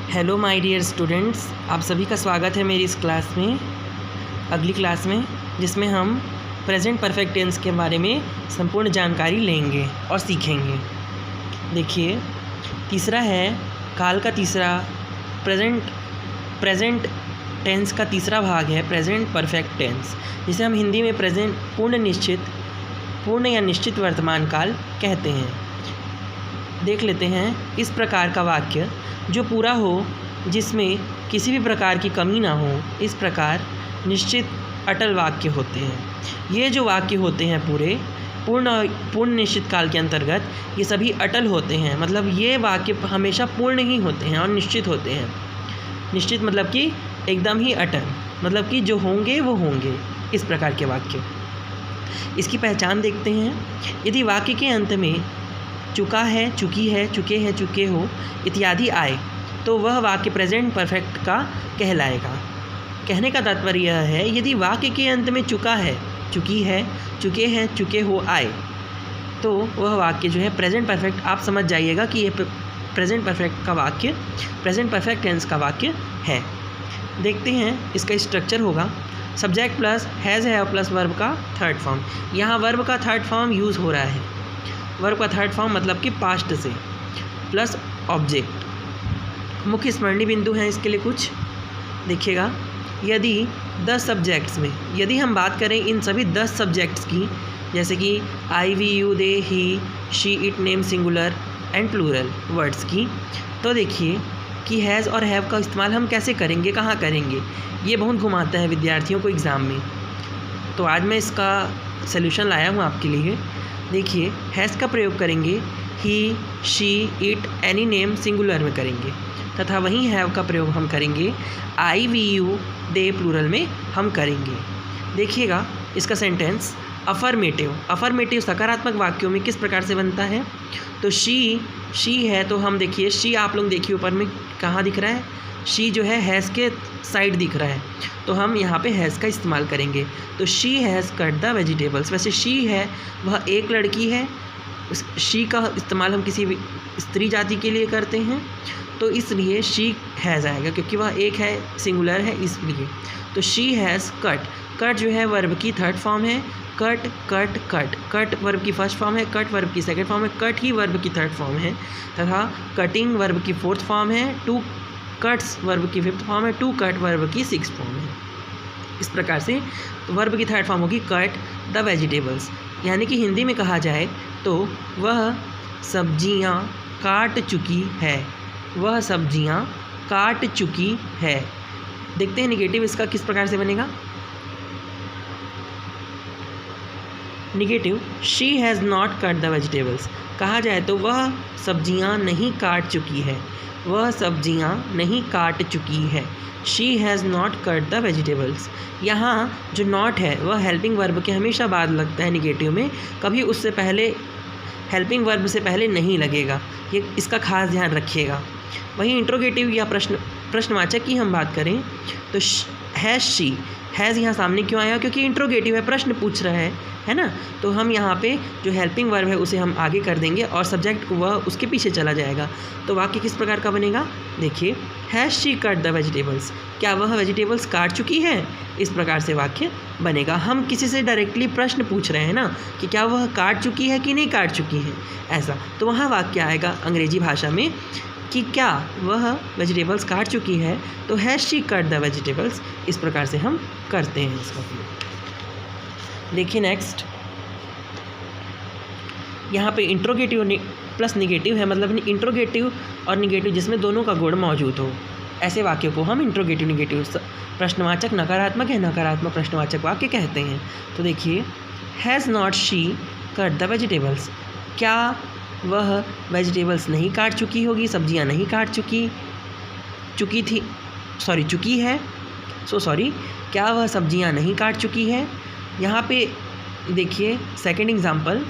Hello my dear students, आप सभी का स्वागत है मेरी इस क्लास में, अगली क्लास में, जिसमें हम प्रेजेंट परफेक्ट टेंस के बारे में संपूर्ण जानकारी लेंगे और सीखेंगे। देखिए, तीसरा है काल का तीसरा प्रेजेंट टेंस का तीसरा भाग है प्रेजेंट परफेक्ट टेंस, जिसे हम हिंदी में प्रेजेंट पूर्ण या निश्चित वर्तमान काल कहते हैं। देख लेते हैं इस प्रकार का वाक्य जो पूरा हो, जिसमें किसी भी प्रकार की कमी ना हो, इस प्रकार निश्चित अटल वाक्य होते हैं। ये जो वाक्य होते हैं पूर्ण निश्चित काल के अंतर्गत, ये सभी अटल होते हैं। मतलब ये वाक्य हमेशा पूर्ण ही होते हैं और निश्चित होते हैं। निश्चित मतलब कि एकदम ही अटल, मतलब कि जो होंगे वो होंगे, इस प्रकार के वाक्य। इसकी पहचान देखते हैं। यदि वाक्य के अंत में चुका है, चुकी है, चुके हैं, चुके हो इत्यादि आए तो वह वाक्य प्रेजेंट परफेक्ट का कहलाएगा। कहने का तात्पर्य यह है, यदि वाक्य के अंत में चुका है, चुकी है, चुके हैं, चुके हो आए तो वह वाक्य जो है प्रेजेंट परफेक्ट, आप समझ जाइएगा कि ये प्रेजेंट परफेक्ट का वाक्य, प्रेजेंट परफेक्ट टेंस का वाक्य है। देखते हैं इसका स्ट्रक्चर होगा subject plus has have plus verb का थर्ड फॉर्म। यहाँ वर्ब का थर्ड फॉर्म यूज़ हो रहा है। वर्ब का थर्ड फॉर्म मतलब कि पास्ट से प्लस ऑब्जेक्ट। मुख्य स्मरणीय बिंदु हैं इसके लिए कुछ, देखिएगा। यदि 10 सब्जेक्ट्स में, यदि हम बात करें इन सभी 10 सब्जेक्ट्स की, जैसे कि I, we, you, they, he, she, it, name, singular and plural words की, तो देखिए कि हैज़ और हैव का इस्तेमाल हम कैसे करेंगे, कहाँ करेंगे, ये बहुत घुमाता है विद्यार्थियों को एग्ज़ाम में। तो आज मैं इसका सल्यूशन लाया हूँ आपके लिए। देखिए, हैज़ का प्रयोग करेंगे he, she, it, any name singular में करेंगे, तथा वहीं हैव का प्रयोग हम करेंगे I, we, you, they plural में हम करेंगे। देखिएगा इसका सेंटेंस अफर्मेटिव सकारात्मक वाक्यों में किस प्रकार से बनता है। तो शी है, तो हम देखिए शी, आप लोग देखिए ऊपर में कहाँ दिख रहा है, शी जो है हैज़ के साइड दिख रहा है, तो हम यहाँ पे हैज़ का इस्तेमाल करेंगे। तो she has cut the vegetables. वैसे शी है वह एक लड़की है, शी का इस्तेमाल हम किसी भी स्त्री जाति के लिए करते हैं, तो इसलिए शी हैज़ आएगा, क्योंकि वह एक है, सिंगुलर है, इसलिए। तो शी हैज़ कट जो है वर्ब की थर्ड फॉर्म है। कट वर्ब की फर्स्ट फॉर्म है, कट वर्ब की सेकंड फॉर्म है, कट ही वर्ब की थर्ड फॉर्म है, तथा कटिंग वर्ब की फोर्थ फॉर्म है, टू कट्स वर्ब की फिफ्थ फॉर्म है, टू कट वर्ब की सिक्स्थ फॉर्म है। इस प्रकार से वर्ब की थर्ड फॉर्म होगी कट द वेजिटेबल्स। यानी कि हिंदी में कहा जाए तो वह सब्जियां काट चुकी है, वह सब्जियां काट चुकी है। देखते हैं निगेटिव इसका किस प्रकार से बनेगा। Negative, she has not cut the vegetables. कहा जाए तो वह सब्जियां नहीं काट चुकी है, वह सब्जियां नहीं काट चुकी है। She has not cut the vegetables. यहाँ जो नॉट है वह हेल्पिंग वर्ब के हमेशा बाद लगता है निगेटिव में, कभी उससे पहले हेल्पिंग वर्ब से पहले नहीं लगेगा, ये इसका खास ध्यान रखिएगा। वहीं इंट्रोगेटिव या प्रश्नवाचक की हम बात करें तो हैज़ शी, हैज़ यहाँ सामने क्यों आया, क्योंकि इंट्रोगेटिव है, प्रश्न पूछ रहा है ना। तो हम यहाँ पे जो हेल्पिंग वर्ब है उसे हम आगे कर देंगे और सब्जेक्ट को वह उसके पीछे चला जाएगा। तो वाक्य किस प्रकार का बनेगा, देखिए, has she cut the vegetables. क्या वह वेजिटेबल्स काट चुकी है, इस प्रकार से वाक्य बनेगा। हम किसी से डायरेक्टली प्रश्न पूछ रहे हैं ना कि क्या वह काट चुकी है कि नहीं काट चुकी है, ऐसा। तो वहाँ वाक्य आएगा अंग्रेजी भाषा में कि क्या वह वेजिटेबल्स काट चुकी है, तो has she cut the vegetables. इस प्रकार से हम करते हैं इसका उपयोग। देखिए नेक्स्ट, यहाँ पे इंट्रोगेटिव प्लस निगेटिव है, मतलब इंट्रोगेटिव और निगेटिव जिसमें दोनों का गुण मौजूद हो, ऐसे वाक्यों को हम इंट्रोगेटिव निगेटिव, प्रश्नवाचक नकारात्मक है, नकारात्मक प्रश्नवाचक वाक्य कहते हैं। तो देखिए, has not she cut the vegetables. क्या वह वेजिटेबल्स नहीं काट चुकी होगी, सब्जियां नहीं काट चुकी है, क्या वह सब्जियां नहीं काट चुकी है। यहाँ पे देखिए second example,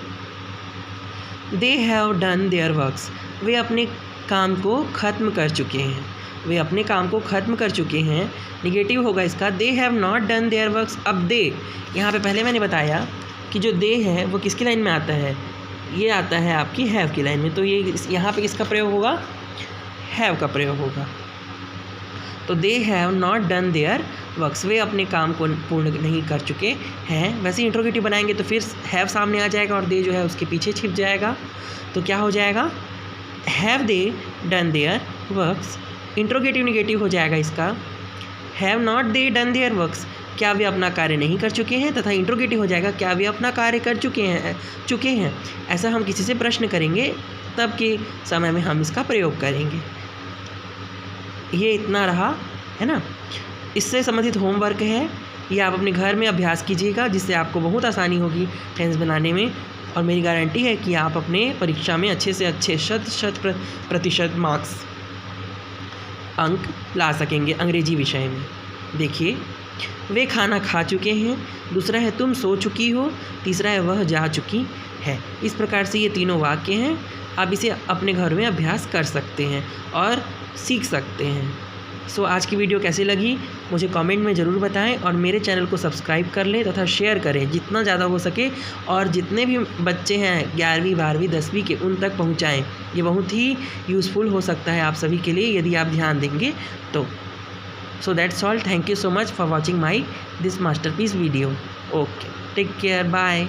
they have done their works. वे अपने काम को ख़त्म कर चुके हैं, वे अपने काम को ख़त्म कर चुके हैं। निगेटिव होगा इसका, दे have not done their works. अब दे, यहाँ पे पहले मैंने बताया कि जो दे है वो किसकी लाइन में आता है, ये आता है आपकी हैव की लाइन में। तो ये यहाँ पे किसका प्रयोग होगा, हैव का प्रयोग होगा। तो they have not done their works, वे अपने काम को पूर्ण नहीं कर चुके हैं। वैसे इंट्रोगेटिव बनाएंगे तो फिर हैव सामने आ जाएगा और दे जो है उसके पीछे छिप जाएगा। तो क्या हो जाएगा, have they done their works, interrogative negative हो जाएगा इसका। Have not they done their works, क्या वे अपना कार्य नहीं कर चुके हैं, तथा इंट्रोगेटिव हो जाएगा क्या वे अपना कार्य कर चुके हैं। ऐसा हम किसी से प्रश्न करेंगे तब के समय में हम इसका प्रयोग करेंगे। ये इतना रहा, है ना। इससे संबंधित होमवर्क है, ये आप अपने घर में अभ्यास कीजिएगा, जिससे आपको बहुत आसानी होगी टेंस बनाने में। और मेरी गारंटी है कि आप अपने परीक्षा में अच्छे से अच्छे 100% मार्क्स अंक ला सकेंगे अंग्रेजी विषय में। देखिए, वे खाना खा चुके हैं, दूसरा है तुम सो चुकी हो, तीसरा है वह जा चुकी है। इस प्रकार से ये तीनों वाक्य हैं। आप इसे अपने घर में अभ्यास कर सकते हैं और सीख सकते हैं। सो आज की वीडियो कैसी लगी मुझे कमेंट में ज़रूर बताएं और मेरे चैनल को सब्सक्राइब कर लें तथा शेयर करें जितना ज़्यादा हो सके, और जितने भी बच्चे हैं 11वीं 12वीं 10वीं के उन तक पहुंचाएं। ये बहुत ही यूज़फुल हो सकता है आप सभी के लिए यदि आप ध्यान देंगे तो। So that's all. Thank you so much for watching this masterpiece video. Okay, take care. Bye.